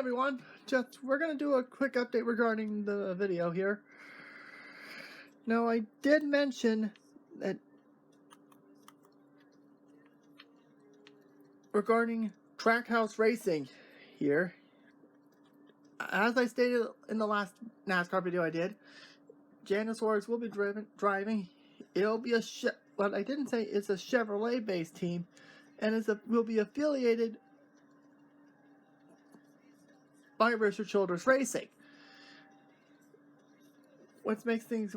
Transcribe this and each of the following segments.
everyone, we're going to do a quick update regarding the video here. Now I did mention that regarding Trackhouse Racing here, as I stated in the last NASCAR video I did, Janosaurus will be driving. It'll be well, I didn't say it's a Chevrolet based team, and will be affiliated by Richard Childress Racing, which makes things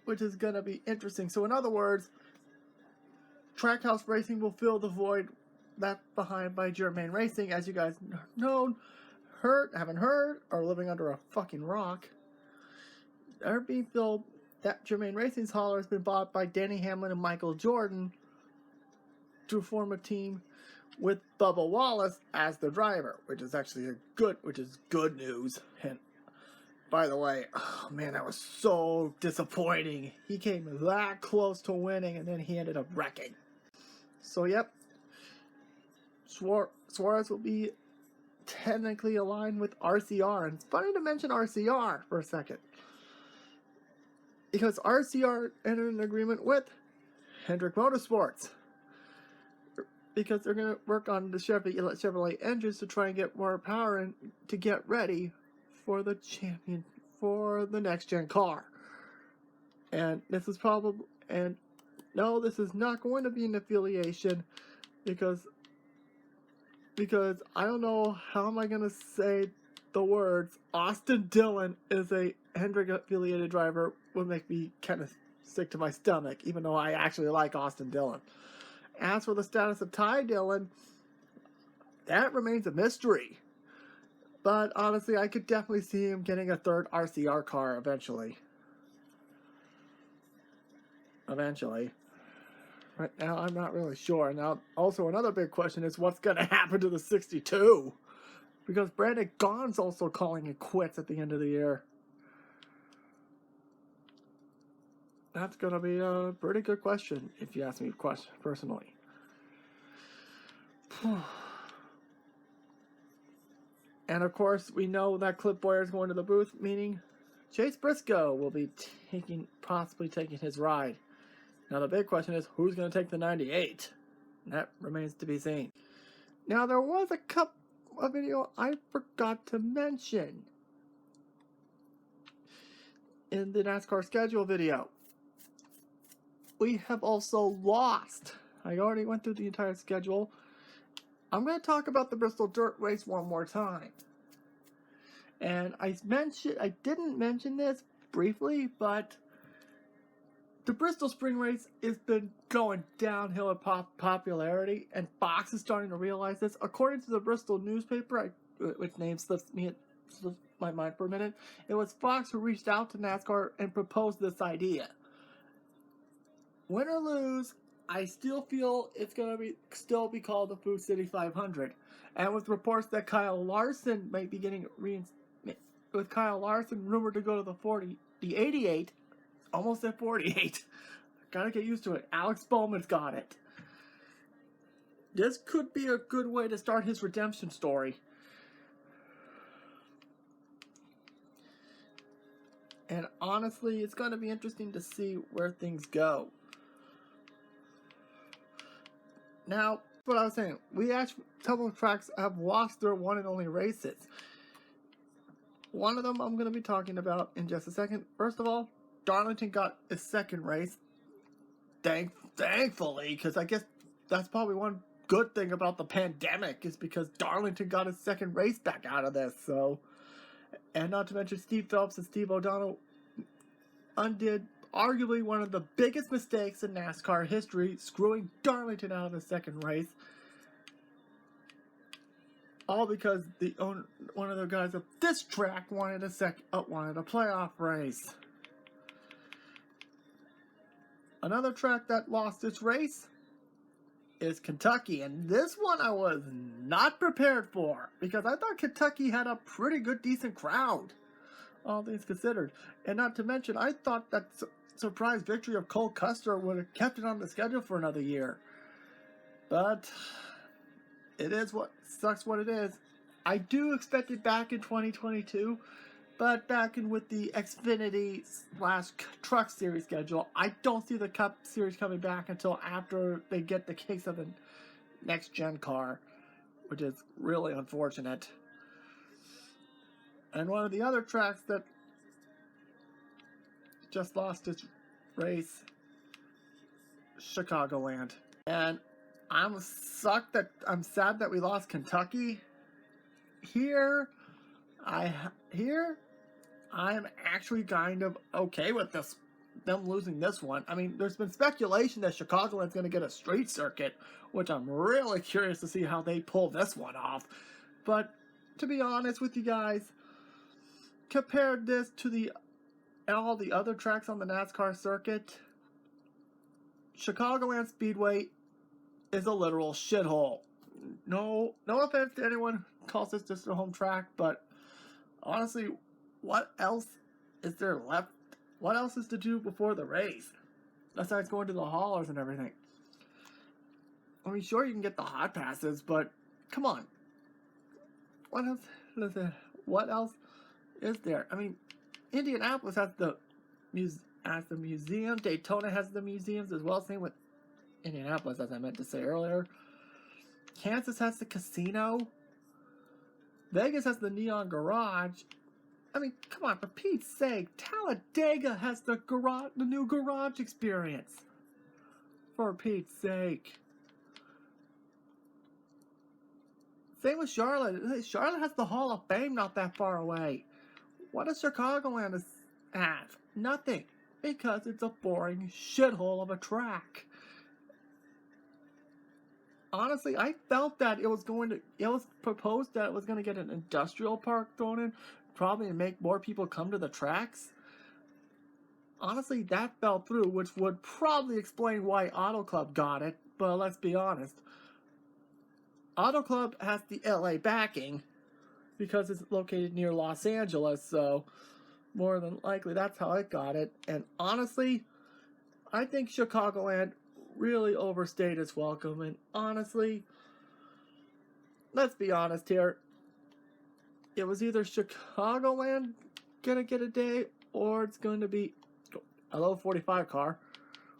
which is going to be interesting. So in other words, Trackhouse Racing will fill the void left behind by Germain Racing. As you guys know, haven't heard, or living under a fucking rock, they're being filled. That Germain Racing's hauler has been bought by Danny Hamlin and Michael Jordan to form a team with Bubba Wallace as the driver, which is actually good news. And by the way, oh man, that was so disappointing. He came that close to winning, and then he ended up wrecking. So yep, Suarez will be technically aligned with RCR, and it's funny to mention RCR for a second, because RCR entered an agreement with Hendrick Motorsports, because they're going to work on the Chevrolet engines to try and get more power and to get ready for the next gen car. And this is no, this is not going to be an affiliation, because I don't know how am I going to say the words. Austin Dillon is a Hendrick affiliated driver. Would make me kind of sick to my stomach, even though I actually like Austin Dillon. As for the status of Ty Dillon, that remains a mystery. But honestly, I could definitely see him getting a third RCR car eventually. Right now, I'm not really sure. Now, also another big question is what's going to happen to the 62? Because Brandon Gaughan's also calling it quits at the end of the year. That's going to be a pretty good question, if you ask me personally. And of course, we know that Cliff Bowyer is going to the booth, meaning Chase Briscoe will be possibly taking his ride. Now the big question is, who's going to take the 98? That remains to be seen. Now there was a video I forgot to mention in the NASCAR schedule video. We have also lost. I already went through the entire schedule. I'm going to talk about the Bristol Dirt Race one more time. And I didn't mention this briefly, but the Bristol Spring Race has been going downhill in popularity, and Fox is starting to realize this. According to the Bristol newspaper, which name slips my mind for a minute, it was Fox who reached out to NASCAR and proposed this idea. Win or lose, I still feel it's going to still be called the Food City 500. And with reports that Kyle Larson might be getting with Kyle Larson rumored to go to the 88, almost at 48. Gotta get used to it. Alex Bowman's got it. This could be a good way to start his redemption story. And honestly, it's going to be interesting to see where things go. Now, what I was saying, several tracks have lost their one and only races. One of them I'm going to be talking about in just a second. First of all, Darlington got a second race. Thankfully, because I guess that's probably one good thing about the pandemic, is because Darlington got a second race back out of this. So, and not to mention Steve Phelps and Steve O'Donnell undid arguably one of the biggest mistakes in NASCAR history, screwing Darlington out of the second race. All because one of the guys of this track wanted a playoff race. Another track that lost its race is Kentucky, and this one I was not prepared for, because I thought Kentucky had a pretty decent crowd, all things considered. And not to mention, I thought that surprise victory of Cole Custer would have kept it on the schedule for another year. But it is what it is. I do expect it back in 2022, but back in with the Xfinity / Truck Series schedule, I don't see the Cup Series coming back until after they get the case of the next gen car, which is really unfortunate. And one of the other tracks that just lost its race, Chicagoland. And I'm sad that we lost Kentucky. Here, I'm actually kind of okay with them losing this one. I mean, there's been speculation that Chicagoland's going to get a street circuit, which I'm really curious to see how they pull this one off. But to be honest with you guys, compared this to all the other tracks on the NASCAR circuit, Chicagoland Speedway is a literal shithole. No offense to anyone who calls this just a home track, but honestly, what else is there left? What else is to do before the race? Besides going to the haulers and everything. I mean, sure, you can get the hot passes, but come on. What else is there? I mean, Indianapolis has the museum. Daytona has the museums as well. Same with Indianapolis, as I meant to say earlier. Kansas has the casino. Vegas has the Neon Garage. I mean, come on, for Pete's sake, Talladega has the new garage experience. For Pete's sake. Same with Charlotte. Charlotte has the Hall of Fame not that far away. What does Chicagoland have? Nothing. Because it's a boring shithole of a track. Honestly, I felt that it was proposed that it was going to get an industrial park thrown in, probably to make more people come to the tracks. Honestly, that fell through, which would probably explain why Auto Club got it, but let's be honest. Auto Club has the LA backing because it's located near Los Angeles, so more than likely that's how it got it. And honestly, I think Chicagoland really overstayed its welcome. And honestly, let's be honest here. It was either Chicagoland gonna get a day, or it's going to be a low 45 car,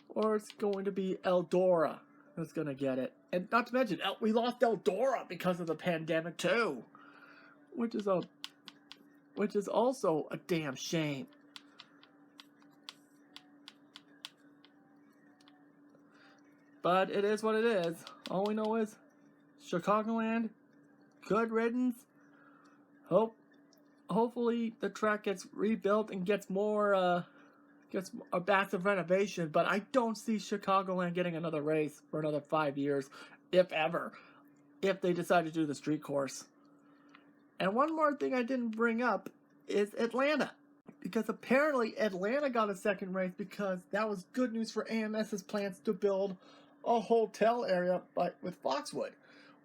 or it's going to be Eldora that's gonna get it. And not to mention, we lost Eldora because of the pandemic too, which is also a damn shame. But it is what it is. All we know is Chicagoland, good riddance. Hopefully the track gets rebuilt and gets a massive renovation. But I don't see Chicagoland getting another race for another 5 years, if ever, if they decide to do the street course. And one more thing I didn't bring up is Atlanta. Because apparently Atlanta got a second race because that was good news for AMS's plans to build a hotel area with Foxwood,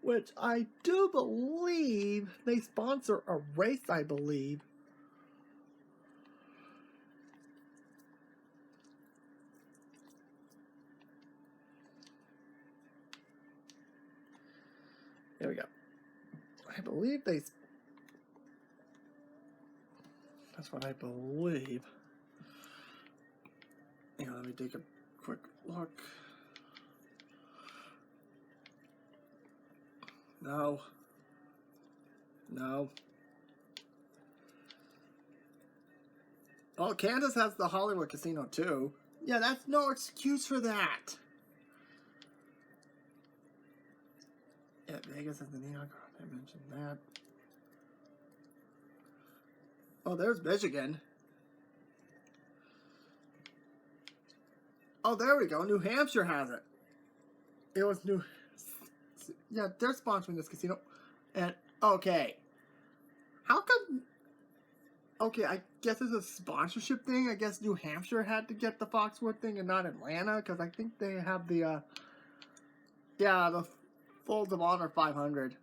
which I do believe they sponsor a race, I believe. There we go. I believe that's what I believe. Hang on, let me take a quick look. No. Oh, Kansas has the Hollywood Casino too. Yeah, that's no excuse for that. Yeah, Vegas has the Neon Garage. I mentioned that. Oh, there's Michigan. Oh, there we go. New Hampshire has it. It was Yeah, they're sponsoring this casino. And, okay. How come... Okay, I guess it's a sponsorship thing. I guess New Hampshire had to get the Foxwood thing and not Atlanta, because I think they have the Folds of Honor 500.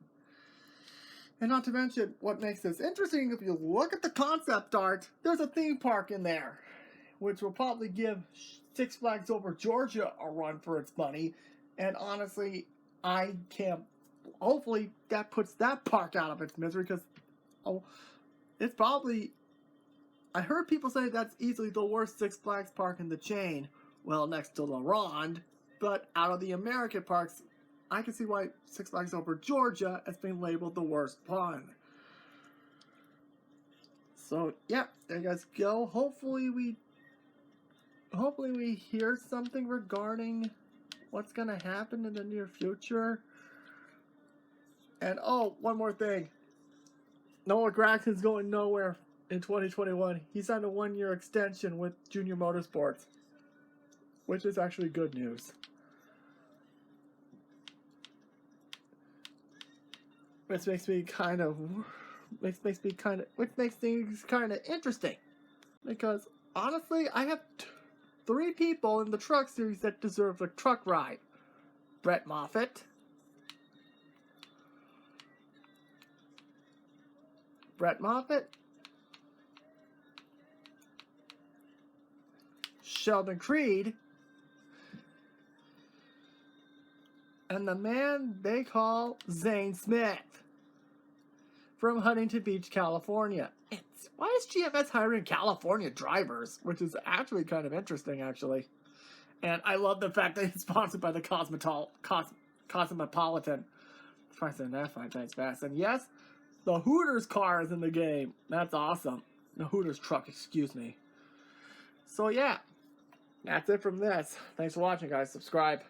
And not to mention, what makes this interesting, if you look at the concept art, there's a theme park in there, which will probably give Six Flags Over Georgia a run for its money. And honestly, I can't hopefully that puts that park out of its misery, because it's probably, I heard people say that's easily the worst Six Flags park in the chain. Well, next to La Ronde, but out of the American parks, I can see why Six Flags Over Georgia has been labeled the worst one. So yeah, there you guys go. Hopefully we hear something regarding what's gonna happen in the near future. And oh, one more thing. Noah Gragson's going nowhere in 2021. He signed a 1-year extension with Junior Motorsports, which is actually good news. Which makes things kind of interesting, because honestly, I have 3 people in the truck series that deserve a truck ride: Brett Moffitt, Sheldon Creed, and the man they call Zane Smith from Huntington Beach, California. Why is GMS hiring California drivers? Which is actually kind of interesting, actually. And I love the fact that it's sponsored by the Cosmopolitan. Try saying that 5 times fast. And yes, the Hooters car is in the game. That's awesome. The Hooters truck, excuse me. So yeah, that's it from this. Thanks for watching, guys. Subscribe.